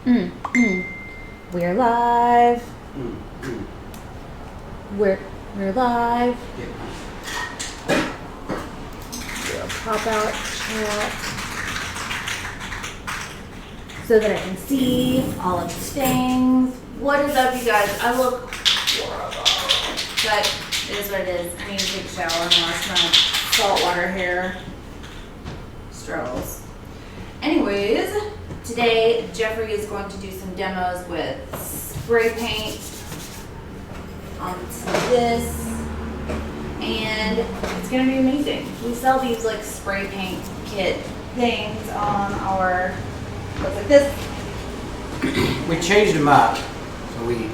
We're live. We're live. We'll pop out chat so that I can see all of these things. What is up, you guys? I look horrible, but it is what it is. I need to take a shower and wash my saltwater hair struggles. Anyways, today Jeffrey is going to do some demos with spray paint onto this, and it's gonna be amazing. We sell these like spray paint kit things on our, looks like this. We changed them up. So we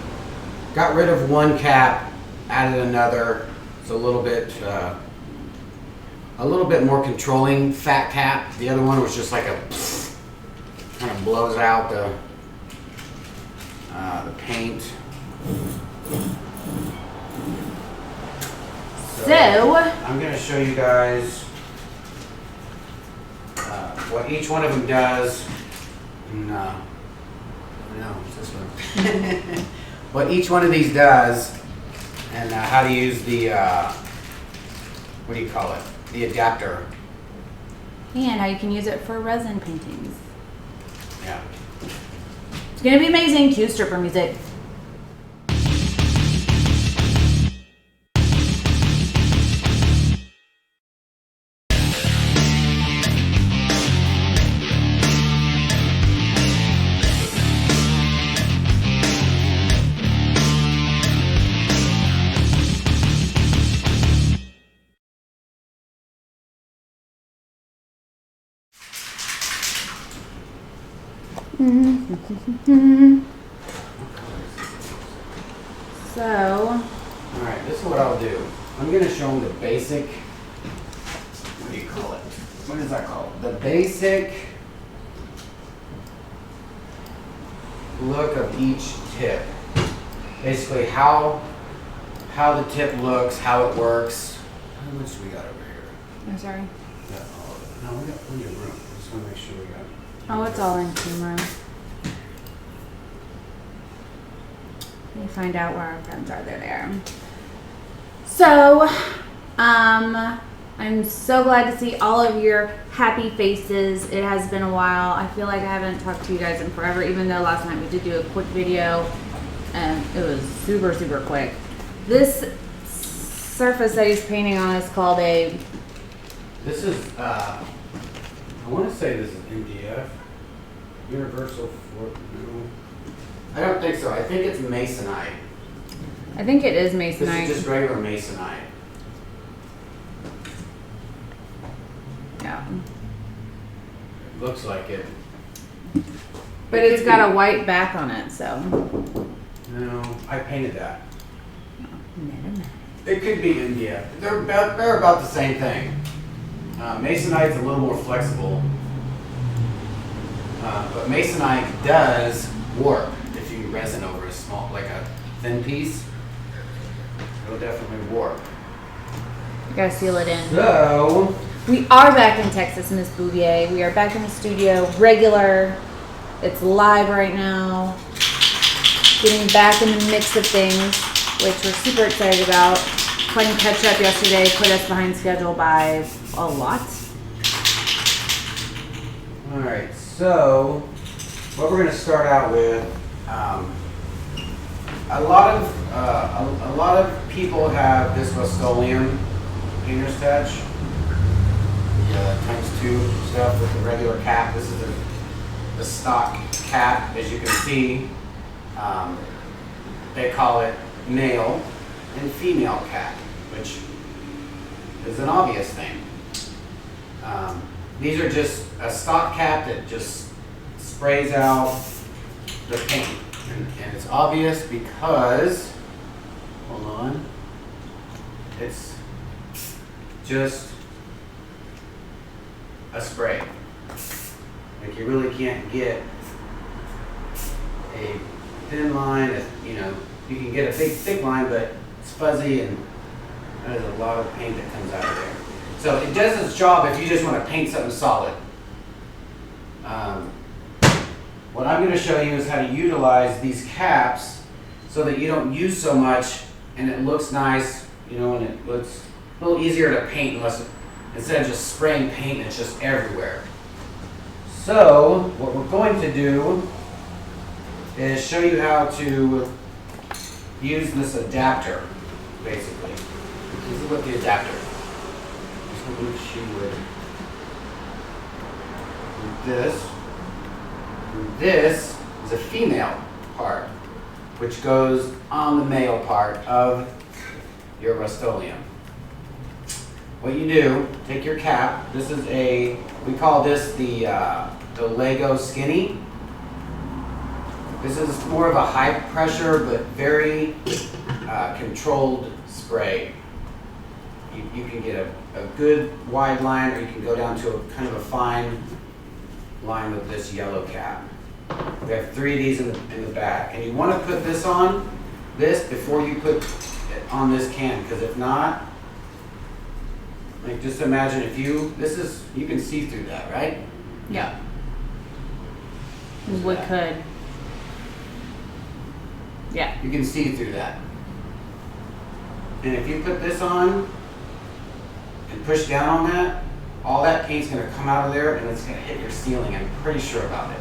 got rid of one cap, added another. It's a little bit more controlling fat cap. The other one was just like a kind of blows out the paint. So I'm going to show you guys what each one of them does. No, it's this one. What each one of these does, and how to use the what do you call it? The adapter. And how you can use it for resin paintings. Yeah. It's gonna be amazing. Cue stripper music. So, alright, this is what I'll do. I'm going to show them the basic, what do you call it? What is that called? The basic look of each tip. Basically how the tip looks, how it works. How much do we got over here? I'm sorry. We got all of it. No, we got plenty of room. I just want to make sure we got. Oh, it's all in camera. Let me find out where our pens are. There they are. So, I'm so glad to see all of your happy faces. It has been a while. I feel like I haven't talked to you guys in forever, even though last night we did do a quick video and it was super, super quick. This surface that he's painting on is called a... This is, I want to say this is MDF. Universal Floor. No. I don't think so. I think it's masonite. I think it is masonite. This is just regular masonite. Yeah. It looks like it. But it's got a white back on it, so. No, I painted that. It could be MDF. They're about the same thing. Masonite's a little more flexible. But masonite does warp if you resin over a small, like a thin piece. It'll definitely warp. You gotta seal it in. So we are back in Texas, Miss Bouvier. We are back in the studio, regular. It's live right now. Getting back in the mix of things, which we're super excited about. Playing catch up yesterday put us behind schedule by a lot. all right. So, what we're going to start out with, a lot of people have this Rust-Oleum painter's touch, the ×2 stuff with the regular cap. This is the stock cap, as you can see. They call it male and female cap, which is an obvious thing. These are just a stock cap that just sprays out the paint. And it's obvious because, hold on, it's just a spray. Like you really can't get a thin line, you know, you can get a big thick line, but it's fuzzy and there's a lot of paint that comes out of there. So it does its job if you just want to paint something solid. what I'm gonna show you is how to utilize these caps so that you don't use so much and it looks nice, you know, and it looks a little easier to paint instead of just spraying paint and it's just everywhere. So what we're going to do is show you how to use this adapter, basically. This is what the adapter. Just hoping she would do this. And this is a female part, which goes on the male part of your Rust-Oleum. What you do, take your cap. This is we call this the Lego Skinny. This is more of a high pressure but very controlled spray. You can get a good wide line, or you can go down to a kind of a fine line with this yellow cap. We have 3 of these in the back, and you want to put this on before you put it on this can, because if not, like just imagine if you can see through that, right? Yeah. We could. Yeah. You can see through that. And if you put this on and push down on that, all that paint's going to come out of there and it's going to hit your ceiling, I'm pretty sure about it.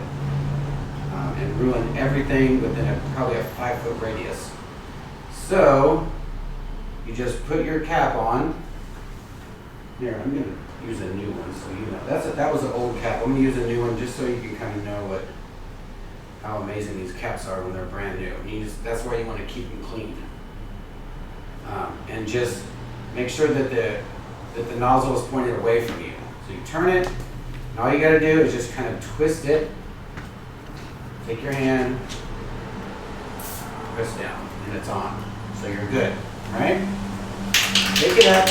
And ruin everything within probably a 5-foot radius. So, you just put your cap on. Here, I'm going to use a new one so you know. That was an old cap. I'm going to use a new one just so you can kind of know how amazing these caps are when they're brand new. That's why you want to keep them clean. And just make sure that the nozzle is pointed away from you. So you turn it, and all you got to do is just kind of twist it. Take your hand, press down, and it's on. So you're good, right? Shake it up.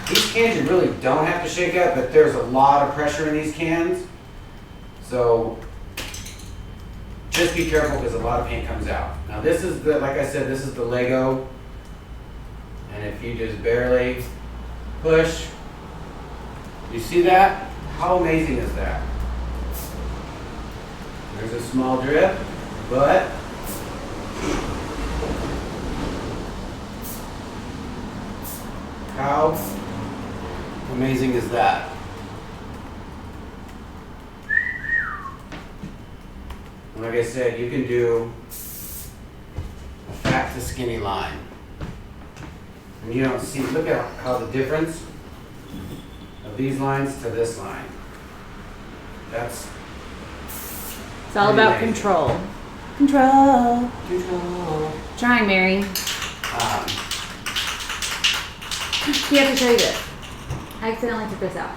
These cans you really don't have to shake up, but there's a lot of pressure in these cans. So just be careful because a lot of paint comes out. Now this is like I said, this is the Lego. And if you just barely push, you see that? How amazing is that? There's a small drip, but how amazing is that? Like I said, you can do a fat to skinny line. And you don't see, look at how the difference of these lines to this line. It's all about amazing. control. Control. Control. Trying, Mary. You have to show you this. I accidentally took this out.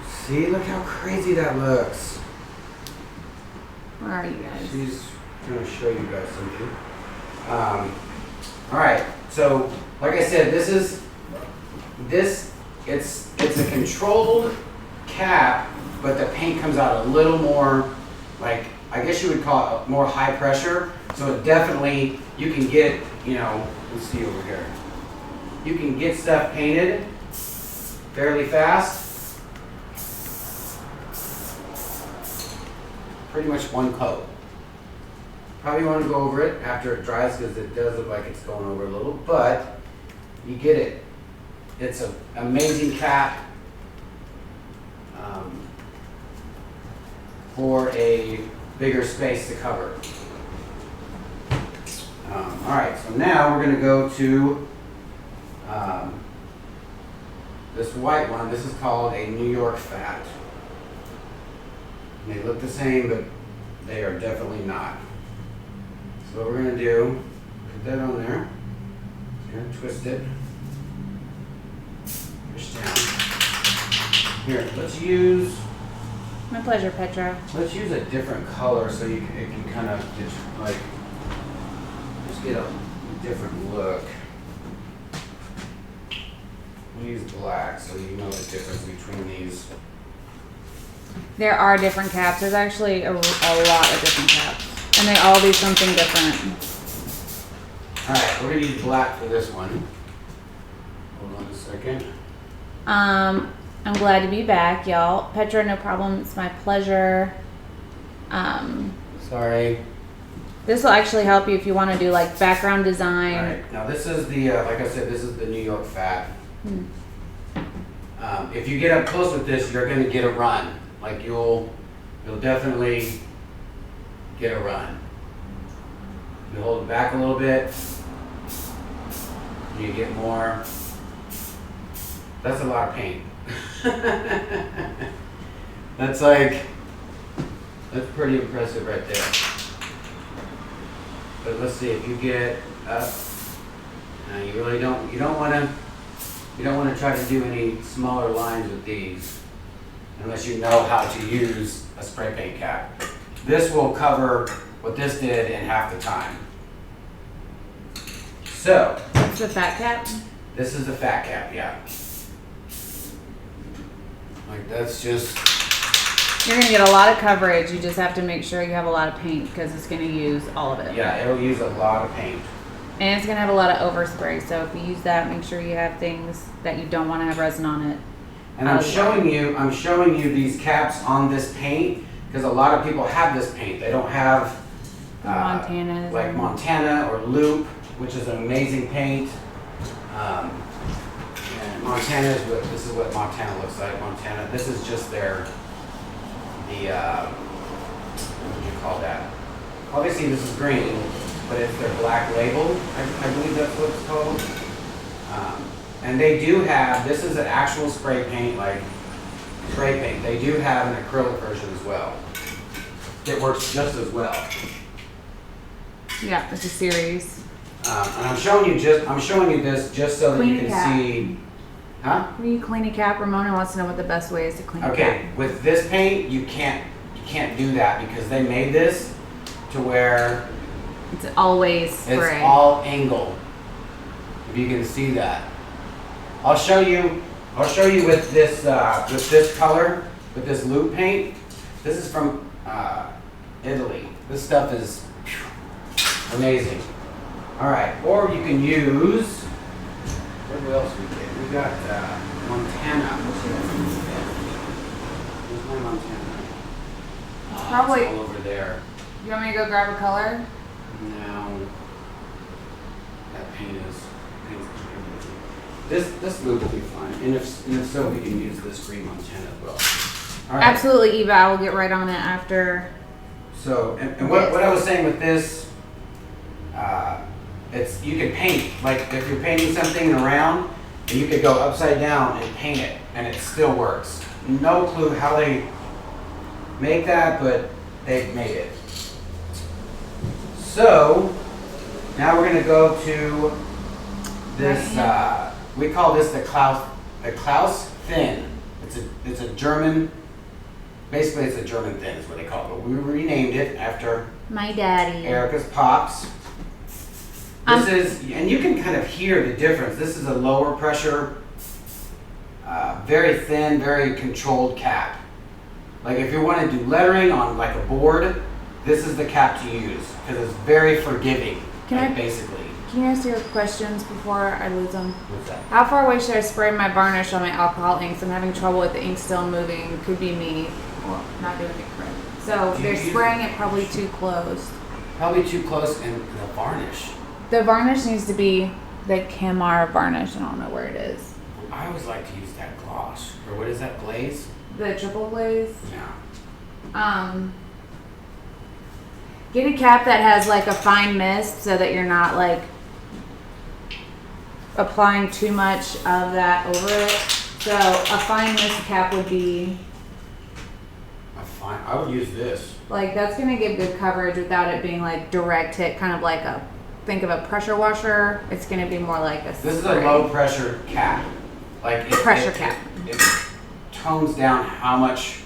See, look how crazy that looks. Where are you guys? She's going to show you guys something. All right, so like I said, it's a controlled cap, but the paint comes out a little more, like, I guess you would call it more high pressure. So it definitely, you can get, let's see over here. You can get stuff painted fairly fast. Pretty much one coat. Probably want to go over it after it dries because it does look like it's going over a little, but you get it. It's an amazing cap for a bigger space to cover. All right, so now we're going to go to this white one. This is called a New York Fat. They look the same, but they are definitely not. So what we're going to do, put that on there. Here, twist it. Push down. Here, let's use. My pleasure, Petra. Let's use a different color so it can kind of just get a different look. We'll use black so you know the difference between these. There are different caps. There's actually a lot of different caps. And they all do something different. Alright, we're going to use black for this one. Hold on a second. I'm glad to be back, y'all. Petra, no problem. It's my pleasure. Sorry. This will actually help you if you want to do like background All design. right. Now this is the, like I said, this is the New York fat. If you get up close with this, you're going to get a run. Like you'll definitely get a run. You hold it back a little bit. You get more. That's a lot of paint. That's pretty impressive right there. But let's see, if you get up, you really don't want to try to do any smaller lines with these unless you know how to use a spray paint cap. This will cover what this did in half the time. So, That's the fat cap. this is the fat cap, yeah. Like that's just, You're gonna get a lot of coverage. You just have to make sure you have a lot of paint because it's gonna use all of it. yeah, it'll use a lot of paint. And it's gonna have a lot of overspray. So if you use that, make sure you have things that you don't want to have resin on it. And I'm showing you these caps on this paint because a lot of people have this paint. They don't have Montana. like Montana or Loop, which is an amazing paint. And Montana is this is what Montana looks like. Montana. This is just what do you call that? Obviously this is green, but it's their black label. I believe that's what it's called. And they do have, this is an actual spray paint, like spray paint. They do have an acrylic version as well. It works just as well. Yeah, it's a series. And I'm showing you this just so that Clean you the can cap. see. Huh? When you clean a cap, Ramona wants to know what the best way is to clean a Okay, cap. with this paint, you can't do that because they made this to where It's always spray. it's all angle. If you can see that. I'll show you with this color, with this loop paint. This is from Italy. This stuff is amazing. All right, or you can use, what else we get? We got Montana. Where's my Montana? Oh, Probably- it's all over there. You want me to go grab a color? No. That paint is. This loop will be fine, and if so, we can use this green Montana as well. All right. Absolutely, Eva. I will get right on it after. So, and what I was saying with this, it's you can paint, like if you're painting something around, and you could go upside down and paint it, and it still works. No clue how they make that, but they've made it. So, now we're gonna go to this, we call this the Klaus Thin. It's a German, basically it's a German thin is what they call it, but we renamed it after My daddy. Erica's Pops. This is, and you can kind of hear the difference. This is a lower pressure, very thin, very controlled cap. Like if you want to do lettering on like a board, this is the cap to use because it's very forgiving, basically. Can you ask your questions before I lose them? What's that? How far away should I spray my varnish on my alcohol inks? I'm having trouble with the ink still moving. Could be me. Well, not doing it correct. So Do you they're use- spraying it probably too close. Probably too close in the varnish. The varnish needs to be the Camar varnish. I don't know where it is. I always like to use that gloss, or what is that, glaze? The triple glaze. Yeah. Get a cap that has like a fine mist so that you're not like applying too much of that over it. So a fine mist cap would be I would use this. like, that's gonna give good coverage without it being like direct hit, kind of like think of a pressure washer. It's gonna be more like a This is a spray. low pressure cap. Like Pressure cap. It tones down how much.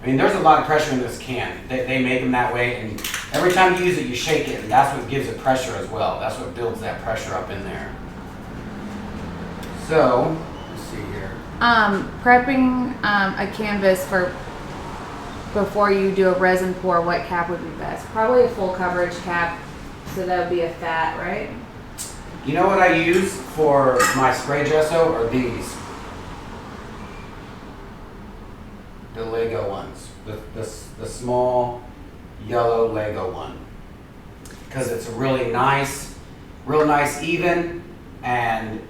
I mean, there's a lot of pressure in this can. They make them that way, and every time you use it, you shake it, and that's what gives it pressure as well. That's what builds that pressure up in there. So, let's see here. Prepping a canvas for before you do a resin pour, what cap would be best? Probably a full coverage cap, so that would be a fat, right? You know what I use for my spray gesso are these. the Lego ones, the small yellow Lego one, because it's really nice, real nice, even, and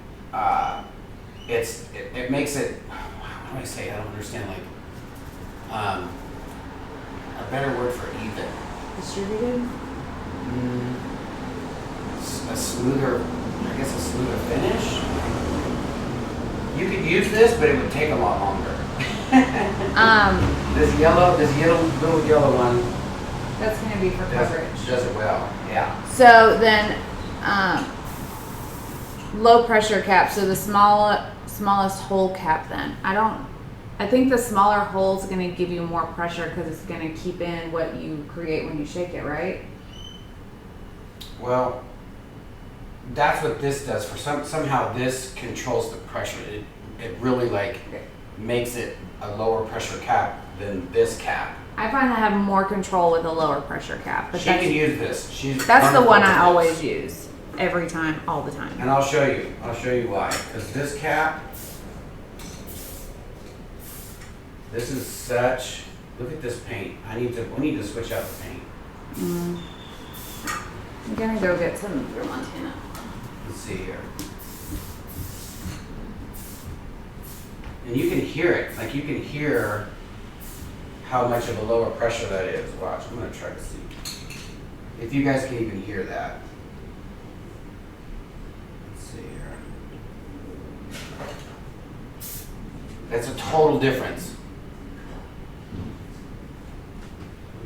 it makes it. How do I say? I don't understand. Like a better word for even. Distributed? A smoother, I guess a smoother finish. You could use this, but it would take a lot longer. This little yellow one That's gonna be for coverage. does it well, yeah. So then, low pressure cap, so the smallest hole cap then. I think the smaller hole is gonna give you more pressure because it's gonna keep in what you create when you shake it, right? Well, that's what this does. For somehow this controls the pressure. It really like makes it a lower pressure cap than this cap. I find I have more control with a lower pressure cap. But She can use this. that's the one I always use. Every time, all the time. And I'll show you why. Because this cap, this is such. Look at this paint. We need to switch out the paint. I'm gonna go get some for Montana. Let's see here. And you can hear it. Like you can hear how much of a lower pressure that is. Watch. I'm gonna try to see if you guys can even hear that. Let's see here. That's a total difference.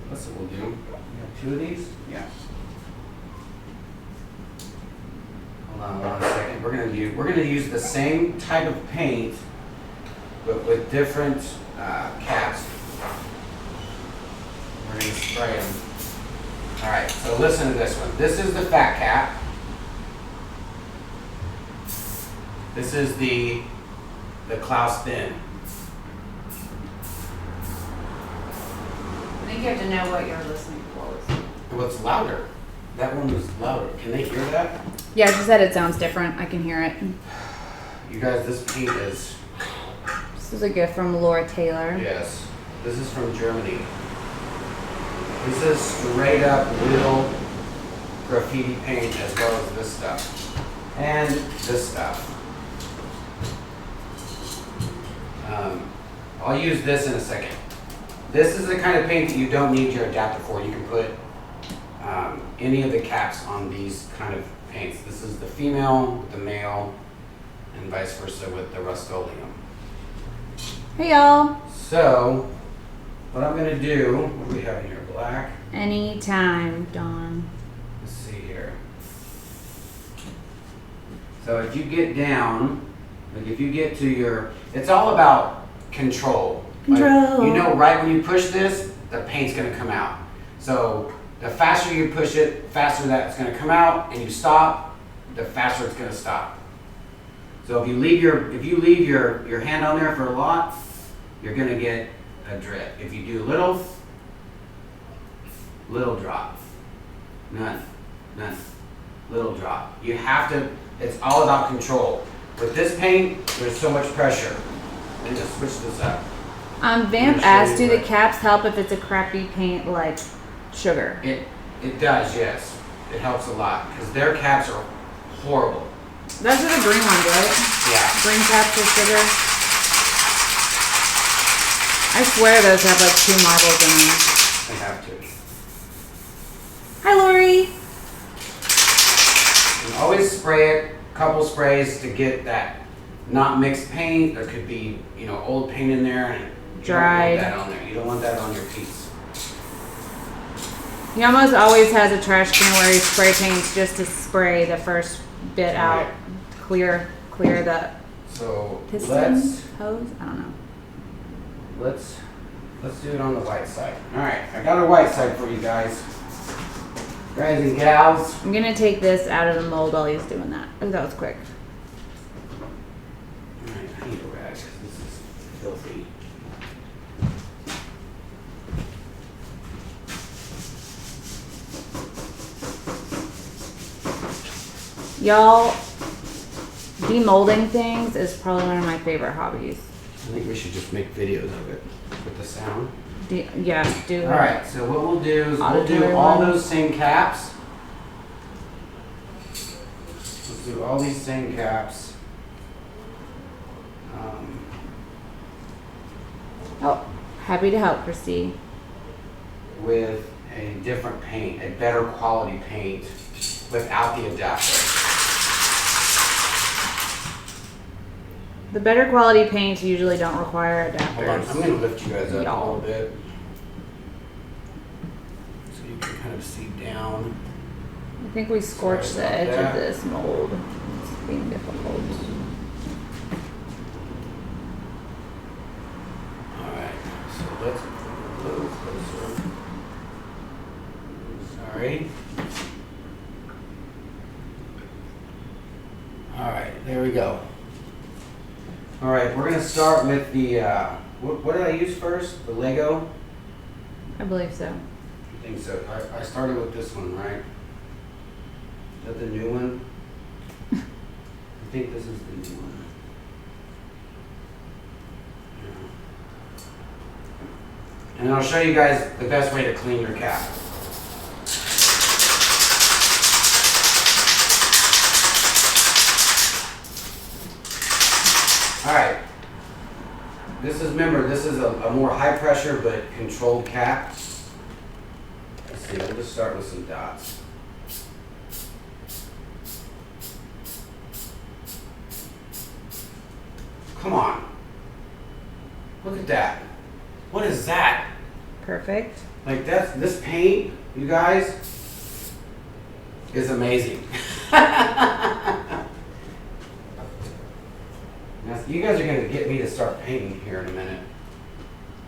That's what we'll do. We have two of these? Yeah. Hold on a second. We're gonna use the same type of paint, but with different caps. We're gonna spray them. All right. So listen to this one. This is the fat cap. This is the Klaus thin. I think you have to know what you're listening for. What's louder? That one was louder. Can they hear that? Yeah, she said it sounds different. I can hear it. You guys, this paint is. This is a gift from Laura Taylor. Yes. This is from Germany. This is straight up real graffiti paint as well as this stuff. And this stuff. I'll use this in a second. This is the kind of paint that you don't need your adapter for. You can put any of the caps on these kind of paints. This is the female with the male and vice versa with the Rust-Oleum. Hey y'all. So, what I'm going to do, what do we have in here? Black? Anytime, Dawn. Let's see here. So if you get down, like if you get to your, it's all about control. Control. Like, you know, right when you push this, the paint's going to come out. So the faster you push it, faster that's going to come out, and you stop, the faster it's going to stop. So if you leave your hand on there for a lot, you're going to get a drip. If you do little drop, none, little drop. You have to. It's all about control. With this paint, there's so much pressure. Let me just switch this up. Vamp asked, do the caps help if it's a crappy paint like sugar? It does, yes. It helps a lot because their caps are horrible. Those are the green ones, right? Yeah. Green caps with sugar. I swear those have like 2 marbles in them. They have to. Hi, Lori. And always spray it, couple sprays to get that not mixed paint. There could be, old paint in there and Dried. You don't want that on there. You don't want that on your piece. He almost always has a trash can where he spray paints just to spray the first bit out. Right. Clear the So piston hose. I don't know. let's do it on the white side. All right, I got a white side for you guys and gals. I'm gonna take this out of the mold while he's doing that. Oh, that was quick. All right, I need a rag because this is filthy. Y'all, demolding things is probably one of my favorite hobbies. I think we should just make videos of it with the sound. Yeah, do it. All right, so what we'll do is we'll do Auditory all ones. those same caps. Let's do all these same caps. Oh, happy to help, Christy. With a different paint, a better quality paint without the adapter. The better quality paints usually don't require Hold on, I'm adapters. gonna lift you guys up a Y'all. little bit. So you can kind of see down. I think we scorched the Sorry about edge that. of this mold. It's being difficult. Alright, so let's move a little closer. Sorry. Alright, there we go. Alright, we're gonna start with the, what did I use first? The Lego? I believe so. I think so. I started with this one, right? Is that the new one? I think this is the new one. Yeah. And I'll show you guys the best way to clean your cap. Alright. Remember, this is a more high pressure but controlled cap. Let's see, we'll just start with some dots. Come on. Look at that. What is that? Perfect. Like this paint, you guys, is amazing. Now, you guys are gonna get me to start painting here in a minute.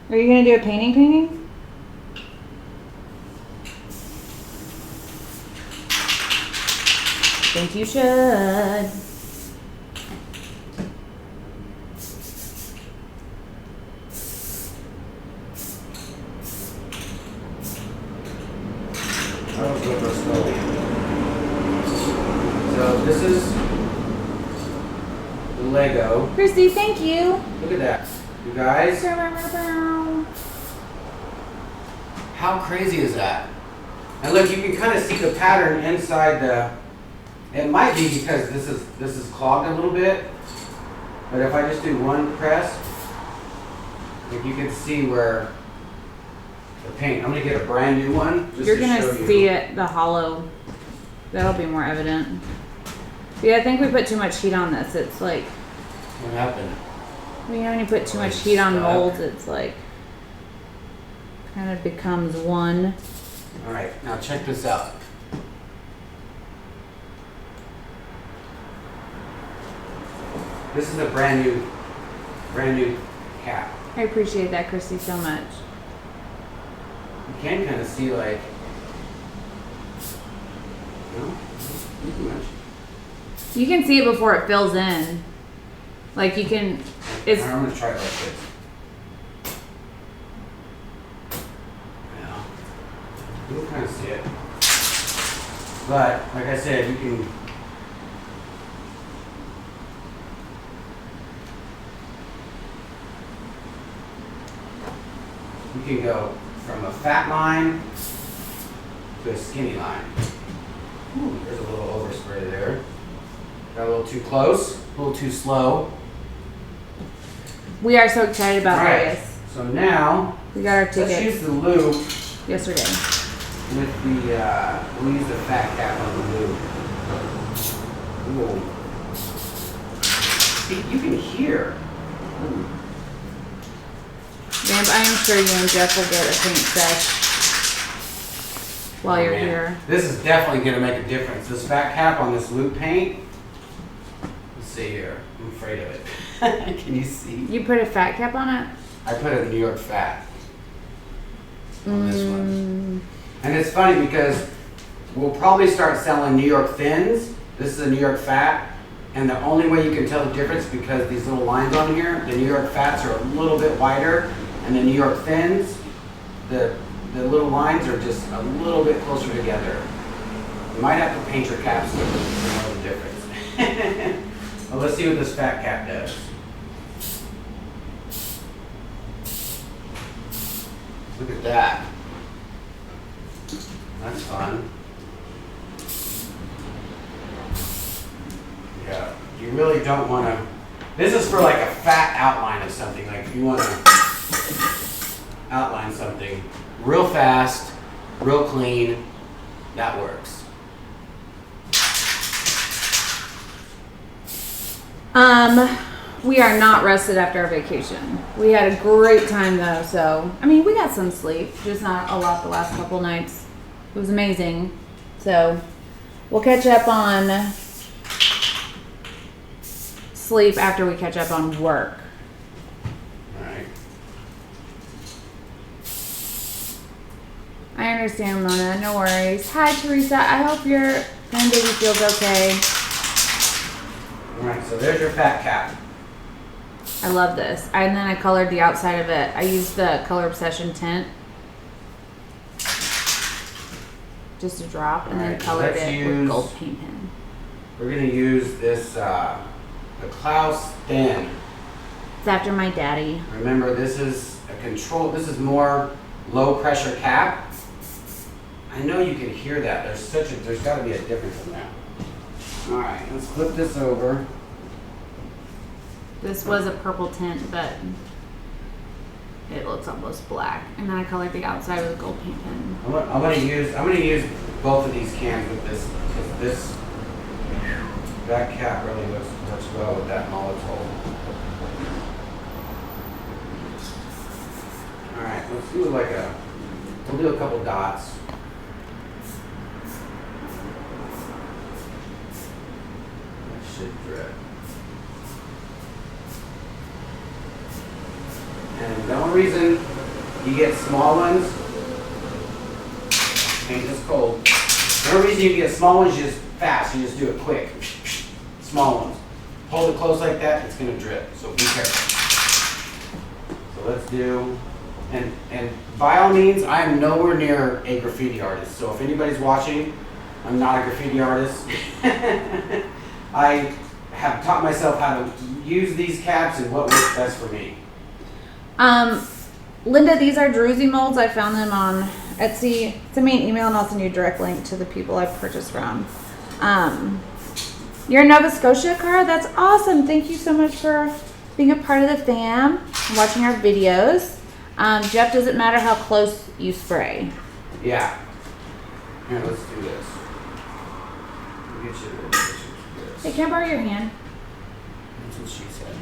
Are you gonna do a painting? Think you should. I was going real slowly. So this is the Lego. Christy, thank you. Look at that. You guys, how crazy is that? And look, you can kind of see the pattern inside the, it might be because this is clogged a little bit, but if I just do one press, like you can see where the paint, I'm gonna get a brand new one. Just You're to gonna show you. see it, the hollow. That'll be more evident. Yeah, I think we put too much heat on this. It's like, What happened? you know, when you put too Like much heat on stuck. molds, it's like, kind of becomes one. All right, now check this out. This is a brand new cap. I appreciate that, Christy, so much. You can kind of see like, no, not too much. You can see it before it fills in. Like you can, it's, I'm gonna try it like this. Yeah, you can kind of see it. But like I said, you can go from a fat line to a skinny line. Ooh, there's a little overspray there. Got a little too close, a little too slow. we are so excited about All right, Vegas. so now We got our let's ticket use the loop yesterday. with the, we'll use the fat cap on the loop. Ooh. See, you can hear. Ooh. Vamp, I am sure you and Jeff will get a paint sesh while Oh, you're man. here. This is definitely gonna make a difference. This fat cap on this loop paint. Let's see here. I'm afraid of it. Can you see? You put a fat cap on it? I put a New York fat on this one. Mm, And it's funny because we'll probably start selling New York thins. This is a New York fat. And the only way you can tell the difference, because these little lines on here, the New York fats are a little bit wider, and the New York thins, the little lines are just a little bit closer together. You might have to paint your caps to know the difference. Well, let's see what this fat cap does. Look at that. That's fun. Yeah, you really don't want to. This is for like a fat outline of something. Like if you want to outline something real fast, real clean, that works. We are not rested after our vacation. We had a great time though, so I mean we got some sleep, just not a lot the last couple nights. It was amazing. So we'll catch up on sleep after we catch up on work. Alright. I understand, Mona, no worries. Hi Teresa, I hope your grandbaby feels okay. Alright, so there's your fat cap. I love this. And then I colored the outside of it. I used the Color Obsession tint. Just a drop, and then colored it with gold paint pen. We're going to use this, the Klaus Thin. It's after my daddy. Remember, this is a control, this is more low pressure cap. I know you can hear that. There's got to be a difference in that. Alright, let's flip this over. This was a purple tint, but it looks almost black. And then I colored the outside with a gold paint pen. I'm gonna use both of these cans with this, because that cap really works well with that Molotow. Alright, let's do we'll do a couple dots. That should drip. And the only reason you get small ones, paint is cold. The only reason you get small ones, you just fast, you just do it quick. Small ones. Hold it close like that, it's gonna drip, so be careful. So let's do, and by all means, I am nowhere near a graffiti artist. So if anybody's watching, I'm not a graffiti artist. I have taught myself how to use these caps and what works best for me. Linda, these are Druzy molds. I found them on Etsy. Send me an email and I'll send you a direct link to the people I purchased from. You're in Nova Scotia, Cara? That's awesome. Thank you so much for being a part of the fam and watching our videos. Jeff, does it matter how close you spray? Yeah. Here, let's do this. Get you this. Hey, can I borrow your hand? That's what she said.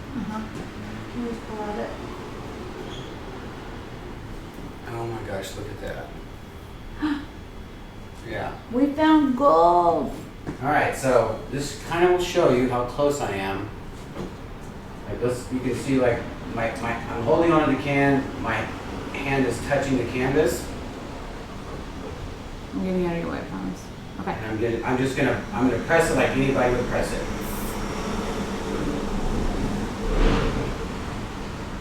Can you just pull out it? Oh my gosh, look at that. Yeah. We found gold. Alright, so this kind of will show you how close I am. Like this, you can see like I'm holding onto the can, my hand is touching the canvas. I'm getting out of your way, I promise. Okay. And I'm gonna press it like anybody would press it.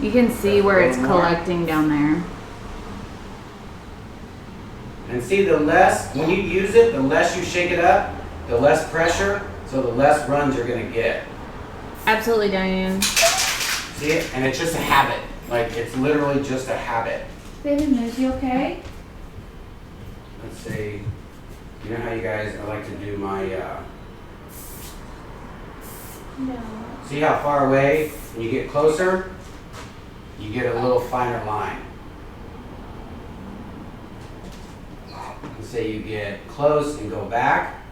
You can see where it's collecting down there. And see, when you use it, the less you shake it up, the less pressure, so the less runs you're gonna get. Absolutely, Diane. See it? And it's just a habit. Like, it's literally just a habit. Baby Moose, you okay? Let's say, you know how you guys, I like to do my, No. see how far away, when you get closer, you get a little finer line. Let's say you get close and go back.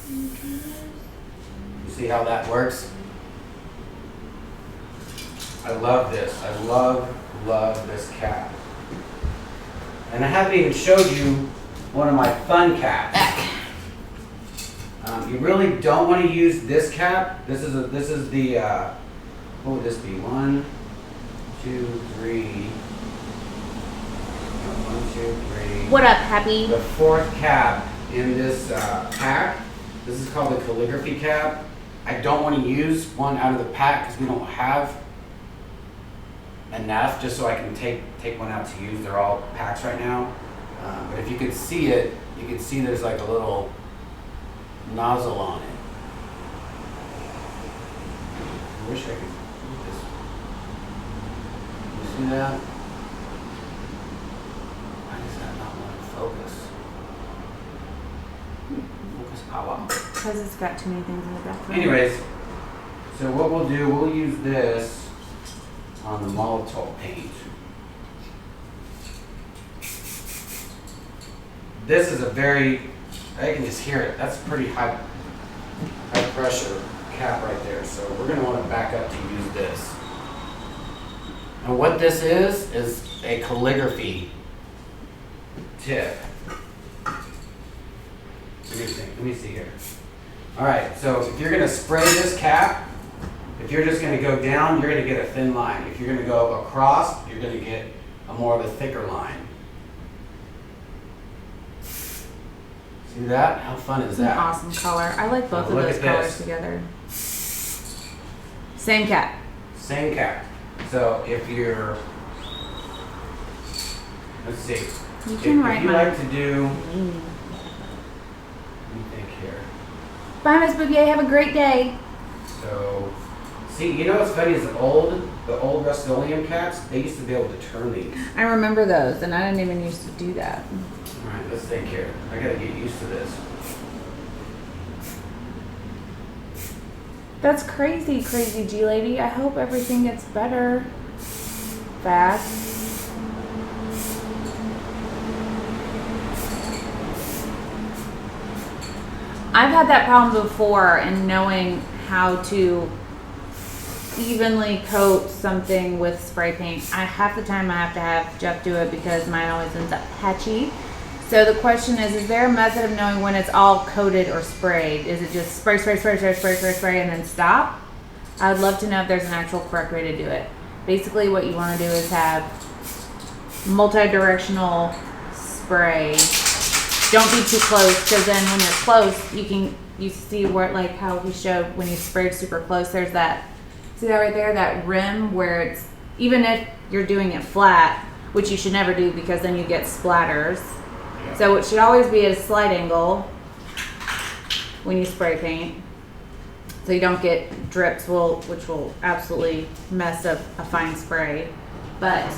You see how that works? I love this. I love this cap. And I haven't even showed you one of my fun caps. You really don't want to use this cap. This is the what would this be? 1, 2, 3. 1, 2, 3. What up, Happy? The fourth cap in this pack. This is called the calligraphy cap. I don't want to use one out of the pack because we don't have enough, just so I can take one out to use. They're all packs right now. But if you could see it, you can see there's like a little nozzle on it. I wish I could do this. You see that? power. Because it's got too many things in the bathroom. Anyways, so what we'll do, we'll use this on the Molotov paint. This is a very, I can just hear it. That's a pretty high pressure cap right there. So we're going to want to back up to use this. And what this is a calligraphy tip. Let me see here. All right, so if you're going to spray this cap, if you're just going to go down, you're going to get a thin line. If you're going to go across, you're going to get a more of a thicker line. See that? How fun is It's an that? awesome color. I like both of Look those at colors this. together. Same cap. Same cap. So if you're, let's see. You can if write you my. like to do, let me think here. Bye, Miss Bouvier. Have a great day. So, see, you know what's funny is the old Rust-Oleum caps, they used to be able to turn these. I remember those, and I didn't even used to do that. All right, let's think here. I gotta get used to this. That's crazy, crazy G lady. I hope everything gets better fast. I've had that problem before in knowing how to evenly coat something with spray paint. Half the time I have to have Jeff do it because mine always ends up patchy. So the question is there a method of knowing when it's all coated or sprayed? Is it just spray, spray, spray, spray, spray, spray, spray, and then stop? I would love to know if there's an actual correct way to do it. Basically what you want to do is have multi-directional spray. Don't be too close, because then when you're close, you see where, like how he showed when you sprayed super close, there's that, see that right there, that rim where it's, even if you're doing it flat, which you should never do because then you get splatters. Yeah. So it should always be at a slight angle when you spray paint, so you don't get drips, which will absolutely mess up a fine spray. But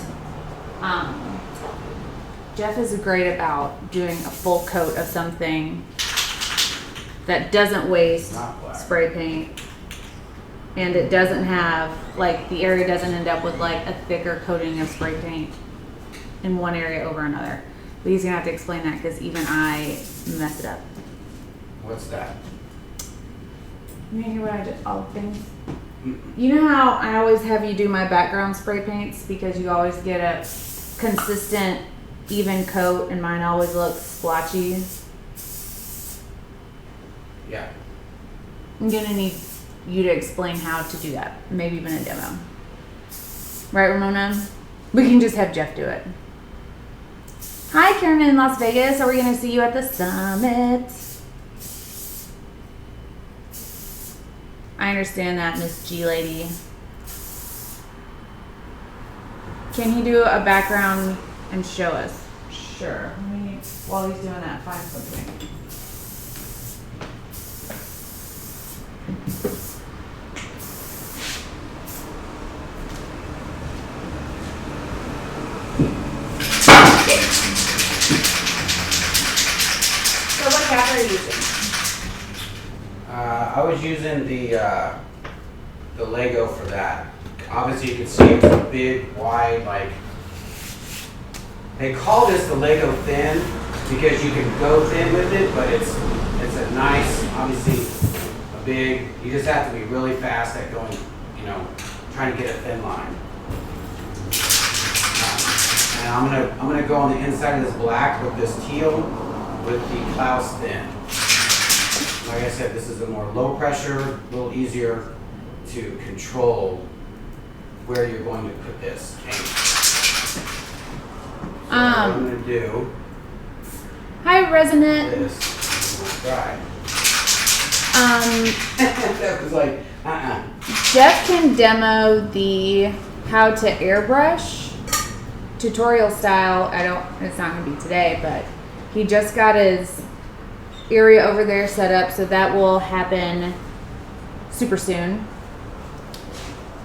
Jeff is great about doing a full coat of something that doesn't waste Not black. spray paint, and it doesn't have, like, the area doesn't end up with like a thicker coating of spray paint in one area over another. But he's gonna have to explain that because even I mess it up. What's that? You hear what I did? All the things. You know how I always have you do my background spray paints because you always get a consistent, even coat, and mine always looks splotchy. Yeah. I'm gonna need you to explain how to do that. Maybe even a demo. Right, Ramona? We can just have Jeff do it. Hi, Karen in Las Vegas. Are we gonna see you at the summit? I understand that, Miss G lady. Can he do a background and show us? Sure. While he's doing that, find something. So what cap are you using? I was using the Lego for that. Obviously, you can see it's a big, wide, like, they call this the Lego thin because you can go thin with it, but it's a nice, obviously, a big, you just have to be really fast at going, trying to get a thin line. And I'm gonna go on the inside of this black with this teal with the Klaus thin. Like I said, this is a more low pressure, a little easier to control where you're going to put this paint. So what I'm going to do Hi, Resonant. is that was like, Jeff can demo the how to airbrush tutorial style. It's not gonna be today, but he just got his area over there set up, so that will happen super soon.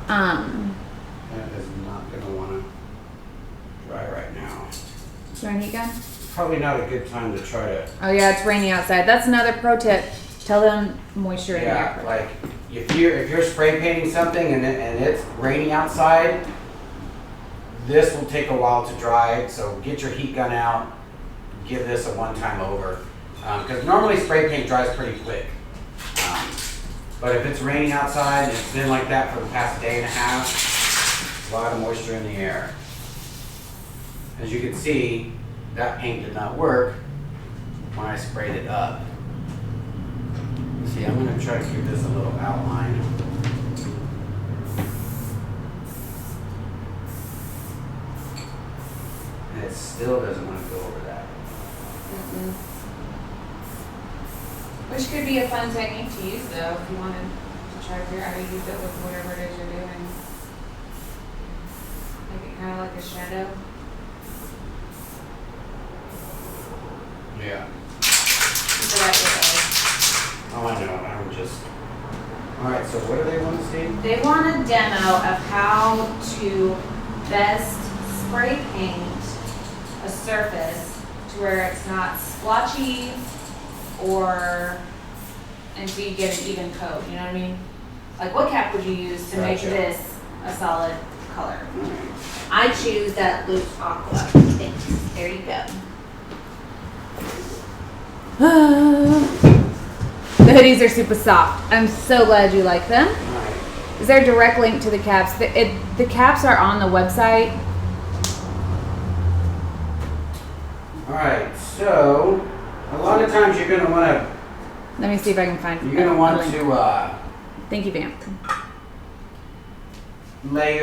That is not going to want to dry right now. You want a heat gun? Probably not a good time to try to. Oh yeah, it's raining outside. That's another pro tip. Tell them moisture in Yeah, there. like if you're spray painting something and it's raining outside, this will take a while to dry. So get your heat gun out. Give this a one-time over, because normally spray paint dries pretty quick. But if it's raining outside and it's been like that for the past day and a half, a lot of moisture in the air. As you can see, that paint did not work when I sprayed it up. See, I'm going to try to give this a little outline. And it still doesn't want to go over that. Which could be a fun technique to use though, if you wanted to try to figure out how to use it with whatever it is you're doing. Make it kind of like a shadow. Yeah. It's the right way. Oh, I know. I'm just. Alright, so what do they want to see? They want a demo of how to best spray paint a surface to where it's not splotchy or until you get an even coat, you know what I mean? Like what cap would you use to make Gotcha. this a solid color? I choose that loose aqua. Thanks. There you go. The hoodies are super soft. I'm so glad you like them. Alright. Is there a direct link to the caps? The caps are on the website. Alright, so a lot of times you're going to want to. Let me see if I can find. You're going to want a link. to Thank you, Vamp. lay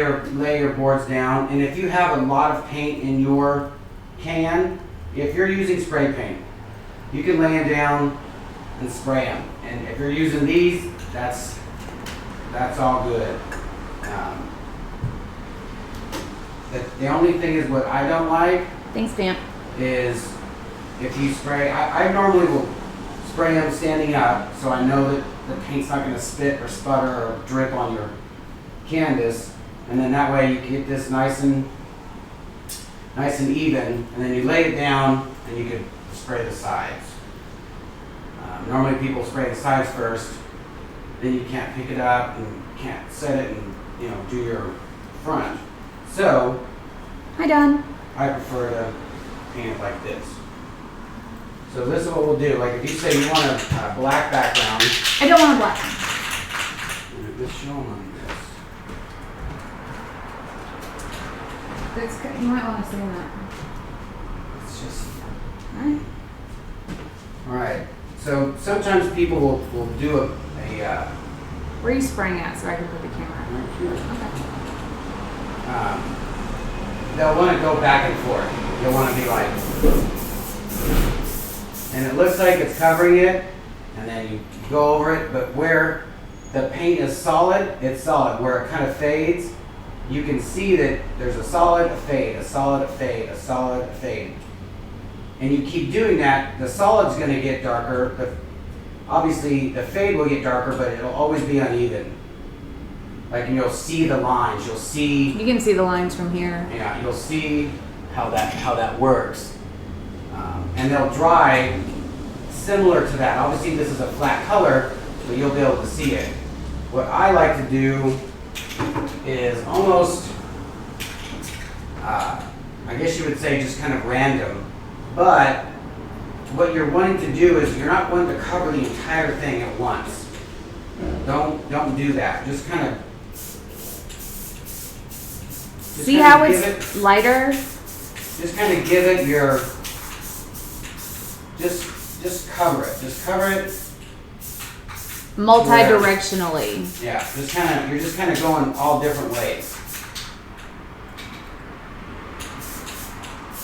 your boards down, and if you have a lot of paint in your can, if you're using spray paint, you can lay them down and spray them. And if you're using these, that's all good. The only thing is what I don't like Thanks, Vamp. is if you spray. I normally will spray them standing up, so I know that the paint's not going to spit or sputter or drip on your canvas, and then that way you get this nice and even, and then you lay it down and you can spray the sides. Normally people spray the sides first, then you can't pick it up and can't set it and do your front. So Hi, Don. I prefer to paint it like this. So this is what we'll do. Like if you say you want a black background, I don't want a black. just show them on this. You might want to see that. It's just Alright. all right. So sometimes people will do a Where are you spraying at so I can put the camera? right here. Okay. They'll want to go back and forth. You'll want to be like, and it looks like it's covering it, and then you go over it, but where the paint is solid, it's solid. Where it kind of fades, you can see that there's a solid, a fade, a solid, a fade, a solid, a fade. And you keep doing that, the solid's going to get darker. Obviously, the fade will get darker, but it'll always be uneven. Like, and you'll see the lines. You'll see. You can see the lines from here. Yeah, you'll see how that works. And they'll dry similar to that. Obviously, this is a flat color, but you'll be able to see it. What I like to do is almost, I guess you would say just kind of random. But what you're wanting to do is you're not wanting to cover the entire thing at once. Don't do that. Just kind of. See how it's lighter? Just kind of give it your. Just cover it. Just cover it. Multi-directionally. Yeah. You're just kind of going all different ways.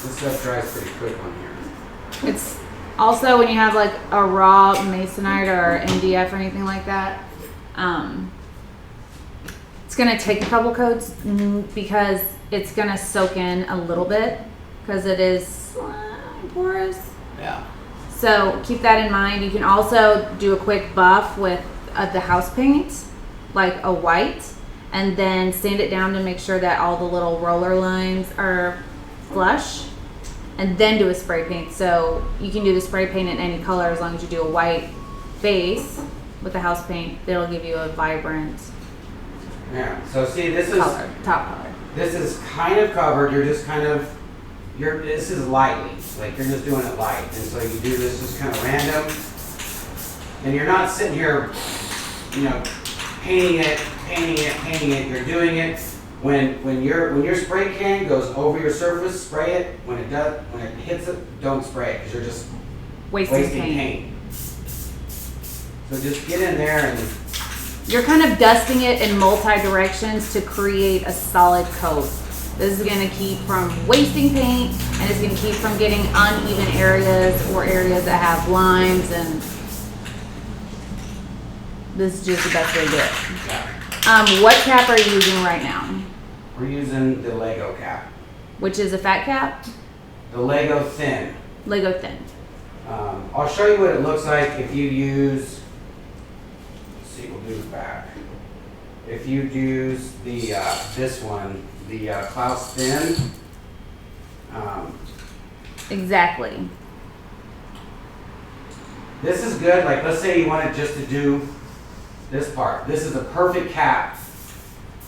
This stuff dries pretty quick on here. It's also when you have like a raw masonite or MDF or anything like that, it's gonna take a couple coats because it's gonna soak in a little bit because it is porous. Yeah. So keep that in mind. You can also do a quick buff with the house paint, like a white, and then sand it down to make sure that all the little roller lines are flush. and then do a spray paint. So you can do the spray paint in any color as long as you do a white base with the house paint. It'll give you a vibrant Yeah. So see, this color, top color. This is kind of covered. You're just kind of this is lightly, like you're just doing it light, and so you do this just kind of random, and you're not sitting here, you know, painting it. You're doing it when your spray can goes over your surface, spray it. When it hits it, don't spray it because you're just wasting paint. So just get in there and you're kind of dusting it in multi directions to create a solid coat. This is going to keep from wasting paint, and it's going to keep from getting uneven areas or areas that have lines, and this is just the best way to do it. What cap are you using right now? We're using the Lego cap. Which is a fat cap? The Lego thin. Lego thin. I'll show you what it looks like if you use, let's see, we'll do the back. If you use the, this one, the Klaus Thin. Exactly. This is good, like let's say you wanted just to do this part. This is a perfect cap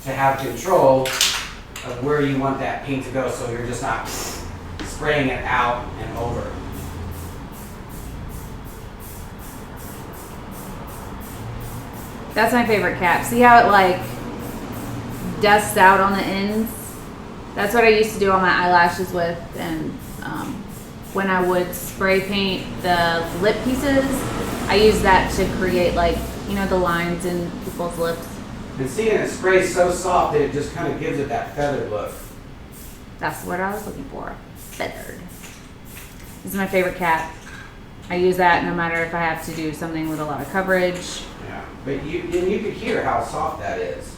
to have control of where you want that paint to go, so you're just not spraying it out and over. That's my favorite cap. See how it like dusts out on the ends? That's what I used to do all my eyelashes with, and when I would spray paint the lip pieces, I used that to create, like, you know, the lines in people's lips. And see, and it sprays so soft that it just kind of gives it that feathered look. That's what I was looking for. Feathered. This is my favorite cap. I use that no matter if I have to do something with a lot of coverage. Yeah, but you could hear how soft that is.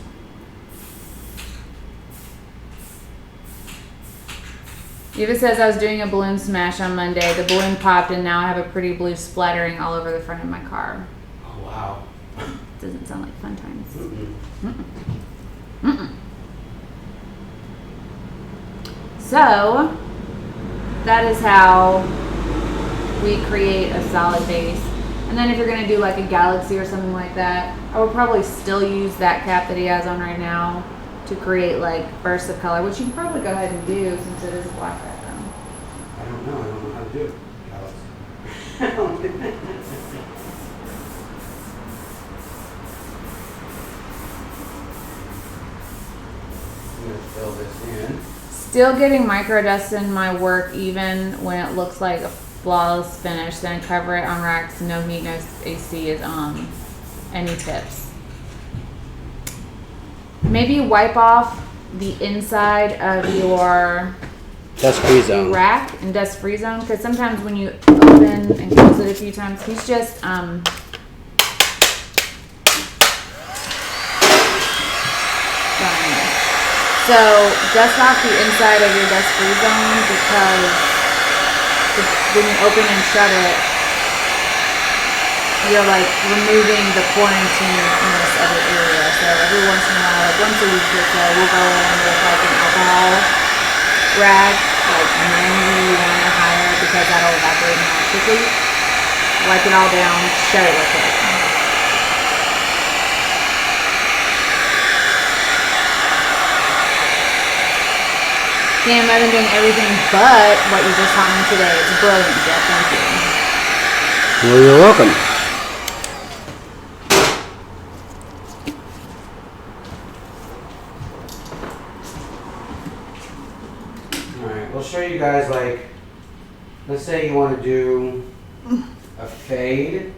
Eva says I was doing a balloon smash on Monday. The balloon popped, and now I have a pretty blue splattering all over the front of my car. Oh, wow. Doesn't sound like fun times. Mm-mm. Mm-mm. So, that is how we create a solid base. And then if you're going to do like a galaxy or something like that, I would probably still use that cap that he has on right now to create like bursts of color, which you can probably go ahead and do since it is a black background. I don't know how to do it, Alex. I'm going to fill this in. Still getting micro dust in my work even when it looks like a flawless finish. Then cover it on racks. No heat, no AC is on. Any tips? Maybe wipe off the inside of your Dust free zone. rack and dust free zone, because sometimes when you open and close it a few times, he's just so dust off the inside of your dust free zone, because when you open and shut it, you're like removing the quarantine-ness of the area. So every once in a while, like once a week or so, we'll go in with like an alcohol rag, like 91 or higher, because that'll evaporate more quickly. Wipe it all down, shut it real quick. Cam, I've been doing everything but what you just taught me today. It's brilliant, Jeff. Thank you. Well, you're welcome. Alright, we'll show you guys, like, let's say you want to do a fade,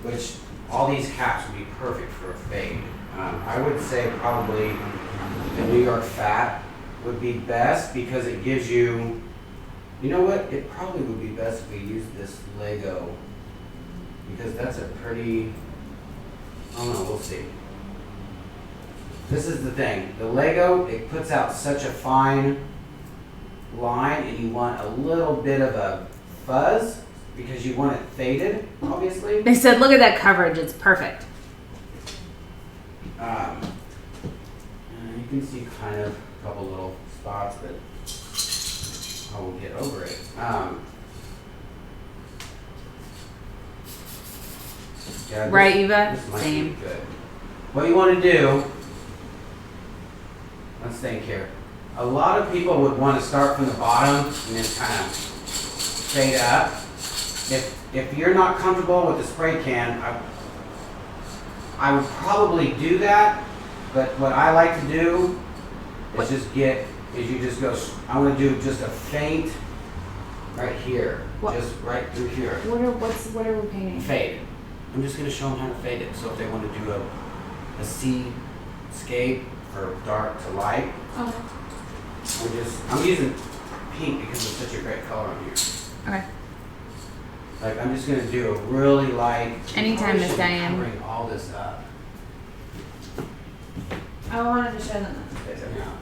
which all these caps would be perfect for a fade. I would say probably the New York Fat would be best, because it gives you, you know what, it probably would be best if we use this Lego, because that's a pretty, I don't know, we'll see. This is the thing, the Lego, it puts out such a fine line, and you want a little bit of a fuzz, because you want it faded, obviously. They said, look at that coverage. It's perfect. And you can see kind of a couple little spots, but we'll get over it. Yeah, Right, this Eva? might be Same. good. What you want to do, let's think here. A lot of people would want to start from the bottom and then kind of fade up. If you're not comfortable with the spray can, I would probably do that. But what I like to do is you just go, I want to do just a faint right here. What? Just right through here. What are we painting? Fade. I'm just going to show them how to fade it. So if they want to do a seascape or dark to light, Okay. I'm using pink because it's such a great color on here. Okay. Like I'm just going to do a really light. Anytime, Miss Diane. Covering all this up. I wanted to show them this. Yeah.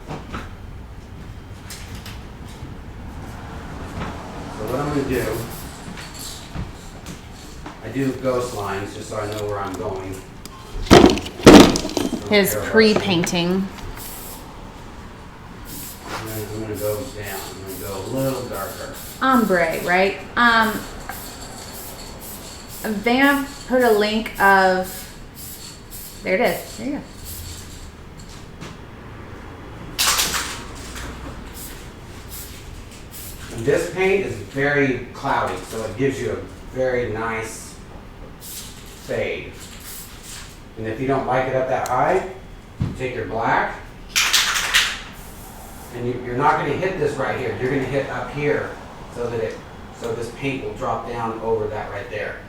So what I'm going to do, I do ghost lines just so I know where I'm going. His pre-painting. And then I'm going to go down. I'm going to go a little darker. Ombre, right? Vam put a link of, there it is. There you go. And this paint is very cloudy, so it gives you a very nice fade. And if you don't like it up that high, you take your black, and you're not going to hit this right here. You're going to hit up here so this paint will drop down over that right there.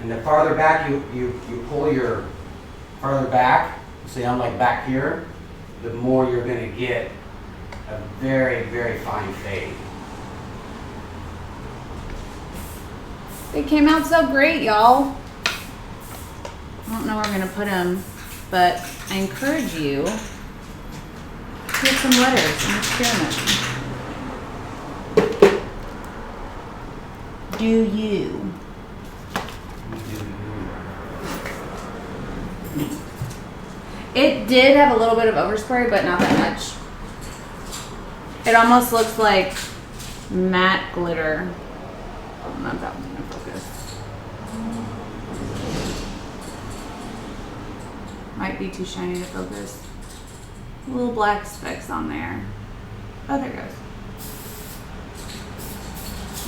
And the farther back you pull your farther back, see I'm like back here, the more you're going to get a very, very fine fade. They came out so great, y'all. I don't know where I'm going to put them, but I encourage you to get some letters and experiment. Do you? It did have a little bit of overspray, but not that much. It almost looks like matte glitter. Oh, not that one's gonna focus. Might be too shiny to focus. Little black specks on there. Oh, there it goes.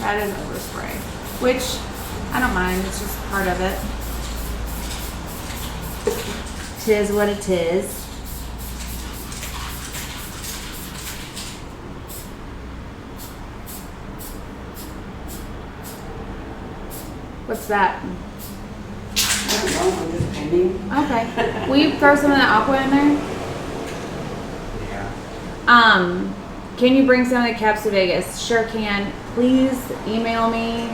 That is overspray, which I don't mind. It's just part of it. Tis what it is. What's that? I don't know, I'm just painting. Okay. Will you throw some of that aqua in there? Yeah. Can you bring some of the caps to Vegas? Sure can. Please email me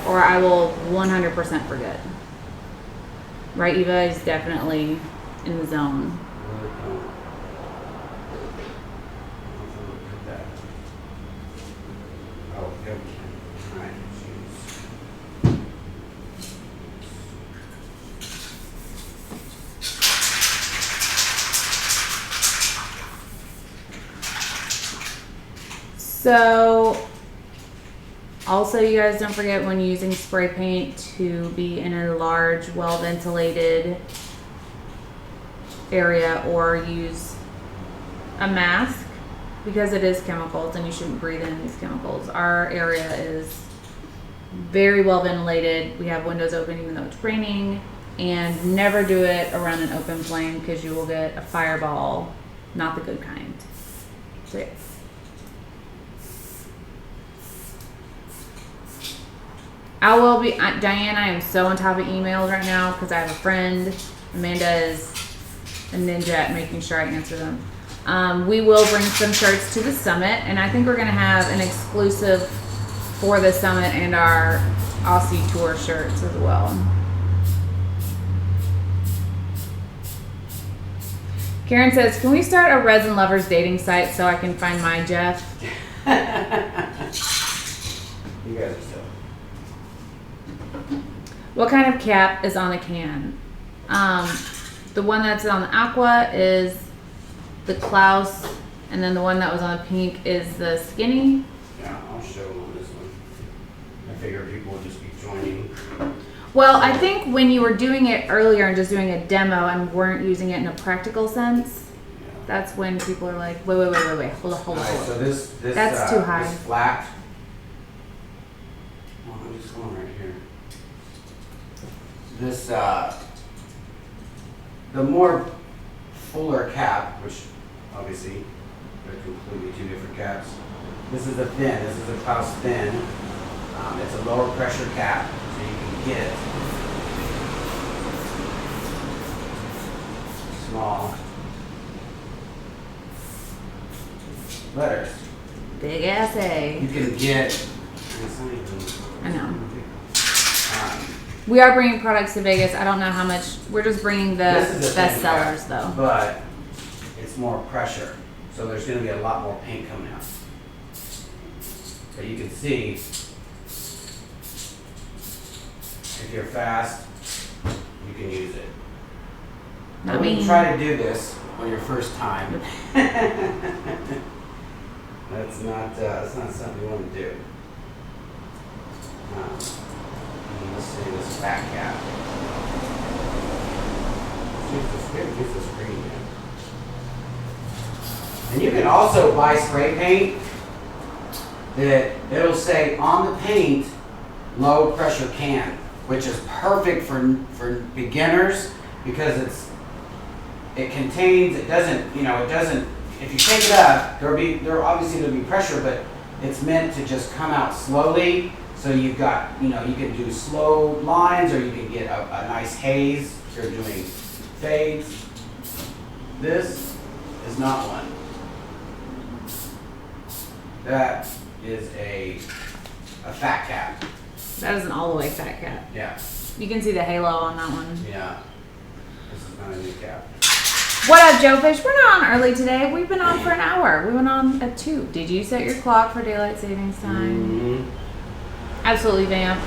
or I will 100% forget. Right, Eva is definitely in the zone. Oh, good. All right. So, also you guys don't forget when using spray paint to be in a large, well-ventilated area or use a mask because it is chemicals and you shouldn't breathe in these chemicals. Our area is very well ventilated. We have windows open even though it's raining, and never do it around an open flame because you will get a fireball, not the good kind. So yeah. I will be, Diane, I am so on top of emails right now because I have a friend. Amanda is a ninja at making sure I answer them. We will bring some shirts to the summit, and I think we're going to have an exclusive for the summit and our Aussie tour shirts as well. Karen says, can we start a resin lovers dating site so I can find my Jeff? You guys are so. What kind of cap is on the can? The one that's on the Aqua is the Klaus And then the one that was on pink is the skinny. Yeah, I'll show them on this one. I figure people would just be joining. Well, I think when you were doing it earlier and just doing a demo and weren't using it in a practical sense, that's when people are like, wait, hold on. Alright, so this That's too high. This flat. Oh, I'm just going right here. This the more fuller cap, which obviously they're completely two different caps. This is a thin. This is a Klaus thin. It's a lower pressure cap, so you can get small letters. Big ass A. You can get. It's not even. I know. Um, We are bringing products to Vegas. I don't know how much. We're just bringing the This is a best thin sellers, cap, though. But it's more pressure, so there's going to be a lot more paint coming out. But you can see, if you're fast, you can use it. I wouldn't try to do this on your first time. That's not something you want to do. Let's see this back cap. Use this green now. And you can also buy spray paint that it'll say on the paint, low pressure can, which is perfect for beginners because it doesn't, if you take it up, there'll be pressure, but it's meant to just come out slowly. So you've got, you can do slow lines or you can get a nice haze if you're doing fades. This is not one. That is a fat cap. That is an all the way fat cap. Yeah. You can see the halo on that one. Yeah. This is not a new cap. What up, Joe Fish? We're not on early today. We've been on for an hour. We went on at 2. Did you set your clock for daylight savings time? Mm-hmm. Absolutely, vamp.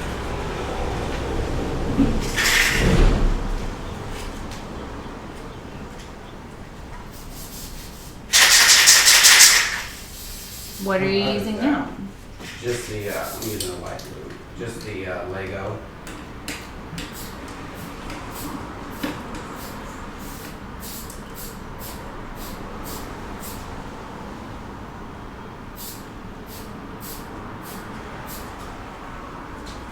What are you using now? Just the, I'm using a light blue. Just the Lego.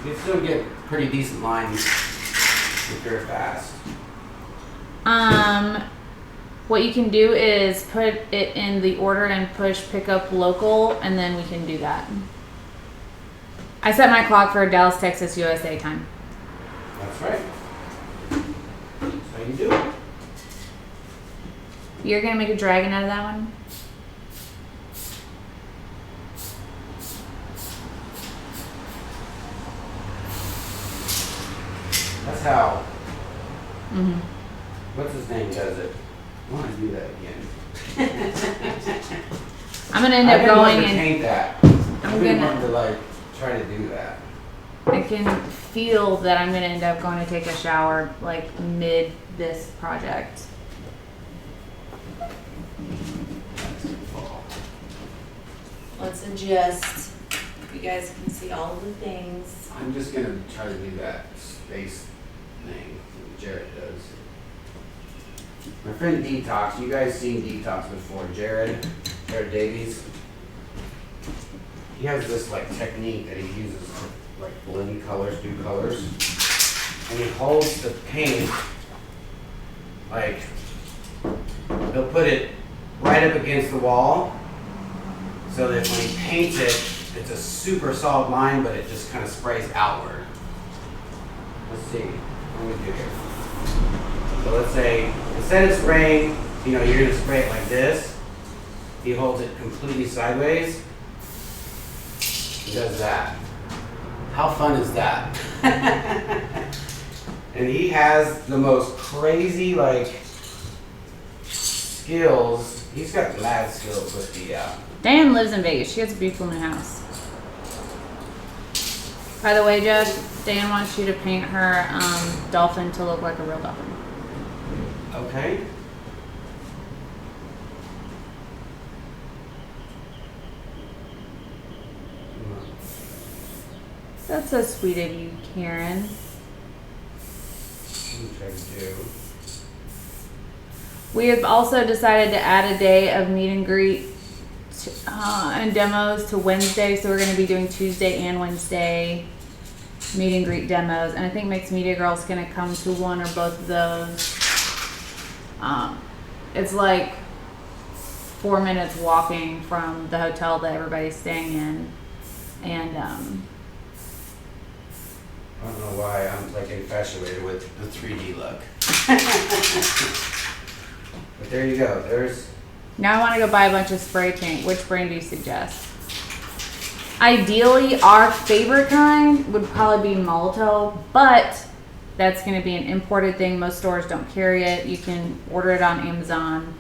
You still get pretty decent lines if you're fast. What you can do is put it in the order and push pick up local, and then we can do that. I set my clock for Dallas, Texas, USA time. That's right. That's how you do it. You're gonna make a dragon out of that one? That's how. Mm-hmm. What's his name does it? I want to do that again. I'm gonna end up going and paint that. I'm I've been gonna. wanting to try to do that. I can feel that I'm gonna end up going to take a shower mid this project. Let's adjust. You guys can see all of the things. I'm just gonna try to do that space thing that Jared does. My friend Detox, you guys seen Detox before, Jared Davies. He has this technique that he uses to blend colors, do colors. And he holds the paint he'll put it right up against the wall so that when he paints it, it's a super solid line, but it just kind of sprays outward. Let's see, what do we do here? So let's say, instead of spraying, you're gonna spray it like this. He holds it completely sideways. He does that. How fun is that? And he has the most crazy, skills. He's got mad skills with the, Diane lives in Vegas. She has a beautiful new house. By the way, Jeff, Dan wants you to paint her dolphin to look like a real dolphin. Okay. That's so sweet of you, Karen. Which I do. We have also decided to add a day of meet and greet and demos to Wednesday. So we're going to be doing Tuesday and Wednesday meet and greet demos. And I think Mixed Media Girl's going to come to one or both of those. It's like 4 minutes walking from the hotel that everybody's staying in. And I don't know why I'm like infatuated with the 3D look. But there you go. There's. now I want to go buy a bunch of spray paint. Which brand do you suggest? Ideally, our favorite kind would probably be Molto, but that's going to be an imported thing. Most stores don't carry it. You can order it on Amazon.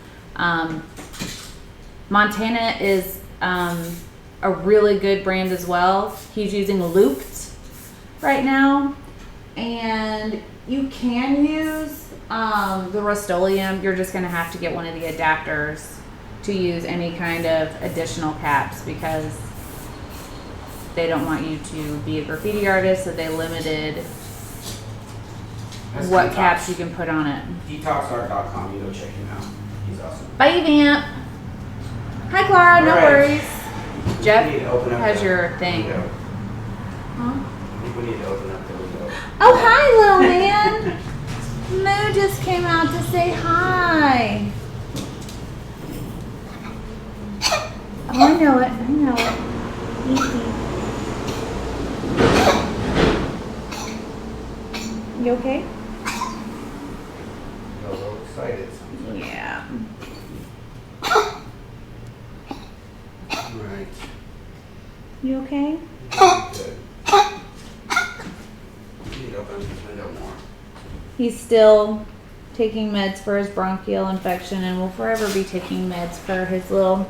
Montana is a really good brand as well. He's using Looped right now. And you can use the Rust-Oleum. You're just going to have to get one of the adapters to use any kind of additional caps because they don't want you to be a graffiti artist, so they limited That's what Detox. caps you can put on it. Detoxart.com. You go check him out. He's awesome. Bye, Vamp. Hi, Clara. No All right. worries. Jeff We need to open up has the your thing. window. Huh? I think we need to open up the window. Oh, hi, little man. Moo just came out to say hi. Oh, I know it. I know it. Easy. You okay? You're a little excited. Yeah. Right. You okay? Good. You need to open this window more. He's still taking meds for his bronchial infection and will forever be taking meds for his little...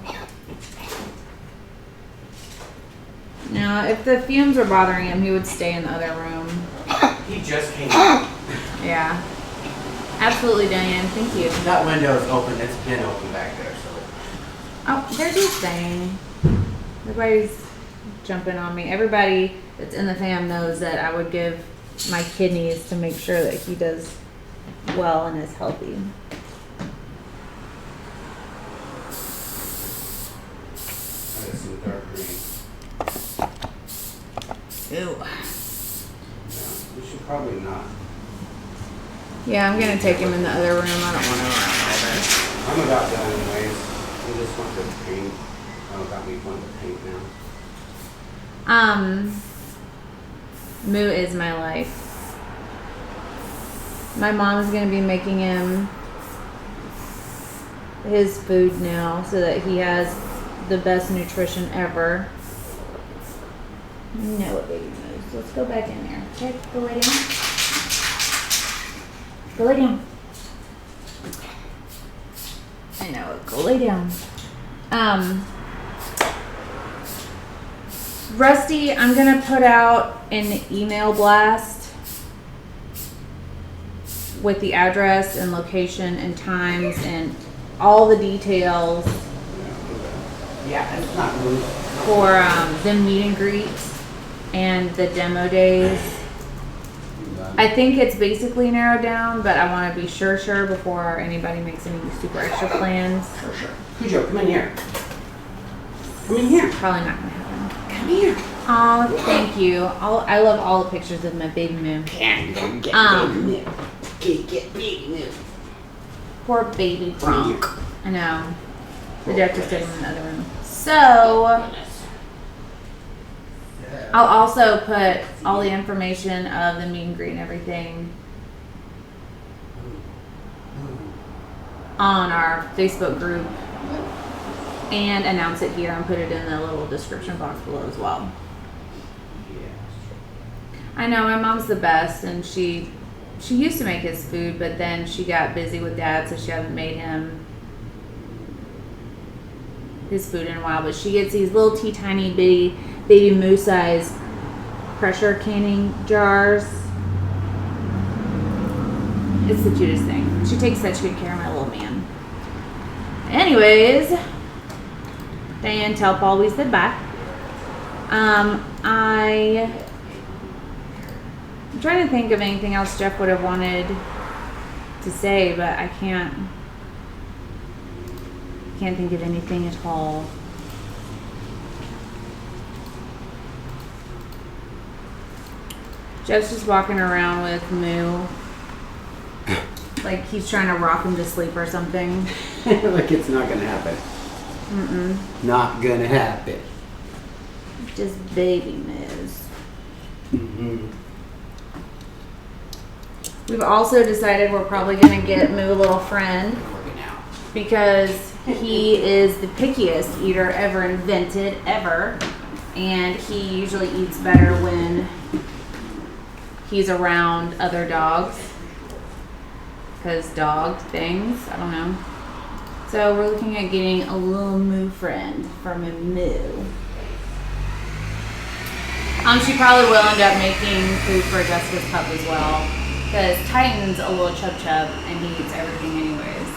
Now, if the fumes were bothering him, he would stay in the other room. He just came out. Yeah. Absolutely, Diane. Thank you. That window is open. It's been open back there, so. Oh, there's his thing. Everybody's jumping on me. Everybody that's in the fam knows that I would give my kidneys to make sure that he does well and is healthy. I got some dark green. Ew. Yeah, we should probably not. Yeah, I'm gonna take him in the other room. I don't want him around all this. I'm about done anyways. We just want the paint. Oh, got me wanting to paint now. Moo is my life. My mom's gonna be making him his food now so that he has the best nutrition ever. You know what baby moves. Let's go back in there. Okay, go lay down. Go lay down. I know it. Go lay down. Rusty, I'm gonna put out an email blast with the address and location and times and all the details Yeah, it's not moved. for the meet and greets and the demo days. I think it's basically narrowed down, but I want to be sure before anybody makes any super extra plans. For sure. Cujo, come in here. Come in here. Probably not gonna happen. Come here. Oh, thank you. I love all the pictures of my baby Moo. Get big new. Poor baby Bronk. I know. The doctor's sitting in the other room. So I'll also put all the information of the meet and greet and everything on our Facebook group and announce it here and put it in the little description box below as well. I know my mom's the best, and she used to make his food, but then she got busy with Dad, so she hasn't made him his food in a while. But she gets these little tiny bitty baby Moo size pressure canning jars. It's the cutest thing. She takes such good care of my little man. Anyways, Diane, tell Paul we said bye. I I'm trying to think of anything else Jeff would have wanted to say, but I can't think of anything at all. Jeff's just walking around with Moo. Like he's trying to rock him to sleep or something. Like it's not gonna happen. Not gonna happen. Just baby Moos. We've also decided we're probably gonna get Moo a little friend because he is the pickiest eater ever invented, ever. And he usually eats better when he's around other dogs. Because dog things, I don't know. So we're looking at getting a little Moo friend from a Moo. She probably will end up making food for Jessica's pup as well. Because Titan's a little chub and he eats everything anyways.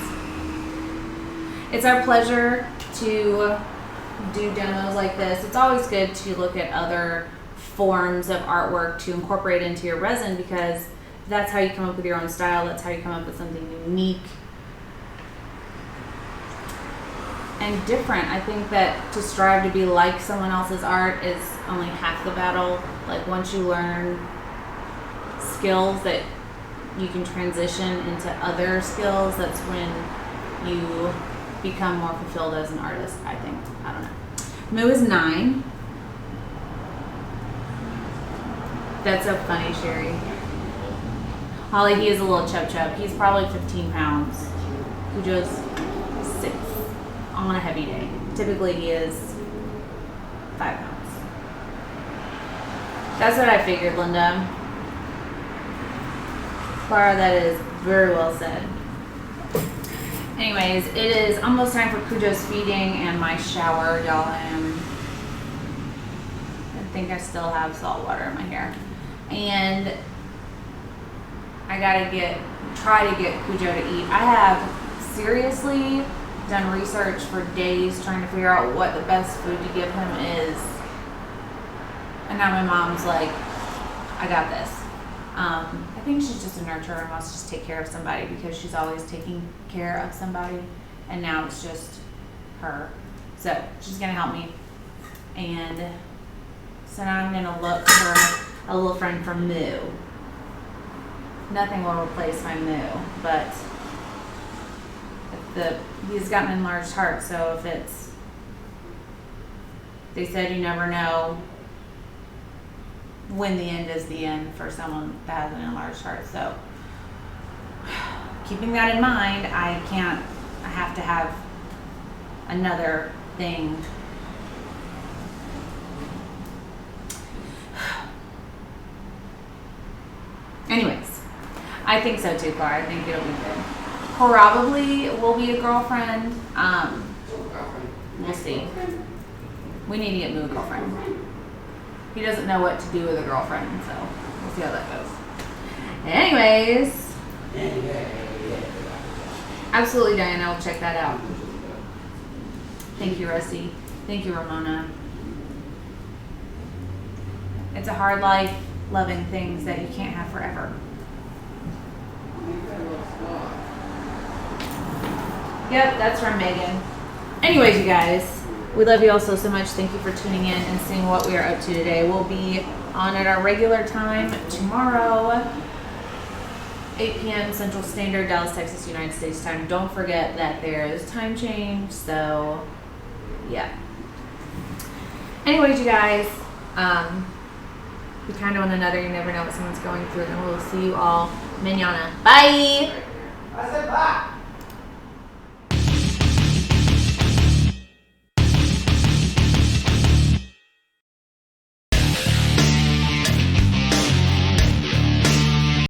It's our pleasure to do demos like this. It's always good to look at other forms of artwork to incorporate into your resin because that's how you come up with your own style. That's how you come up with something unique and different. I think that to strive to be like someone else's art is only half the battle. Like once you learn skills that you can transition into other skills, that's when you become more fulfilled as an artist, I think. I don't know. Moo is 9. That's so funny, Sherry. Holly, he is a little chub. He's probably 15 pounds. Cujo's 6 on a heavy day. Typically he is 5 pounds. That's what I figured, Linda. Clara, that is very well said. Anyways, it is almost time for Cujo's feeding and my shower, y'all. I think I still have salt water in my hair. And I gotta try to get Cujo to eat. I have seriously done research for days trying to figure out what the best food to give him is. And now my mom's like, I got this. I think she's just a nurturer and wants to just take care of somebody because she's always taking care of somebody. And now it's just her. So she's gonna help me. And so now I'm gonna look for a little friend from Moo. Nothing will replace my Moo, but he's got an enlarged heart, so if they said you never know when the end is the end for someone that has an enlarged heart. So keeping that in mind, I have to have another thing. Anyways, I think so too, Clara. I think it'll be good. Probably will be a girlfriend. We'll see. We need to get Moo a girlfriend. He doesn't know what to do with a girlfriend, so we'll see how that goes. Anyways, absolutely, Diana. I'll check that out. Thank you, Rusty. Thank you, Ramona. It's a hard life loving things that you can't have forever. Yep, that's from Megan. Anyways, you guys, we love you all so much. Thank you for tuning in and seeing what we are up to today. We'll be on at our regular time tomorrow, 8 p.m. Central Standard, Dallas, Texas, United States time. Don't forget that there is time change, so yeah. Anyways, you guys, be kind to one another. You never know what someone's going through, and we'll see you all mañana. Bye! I said bye.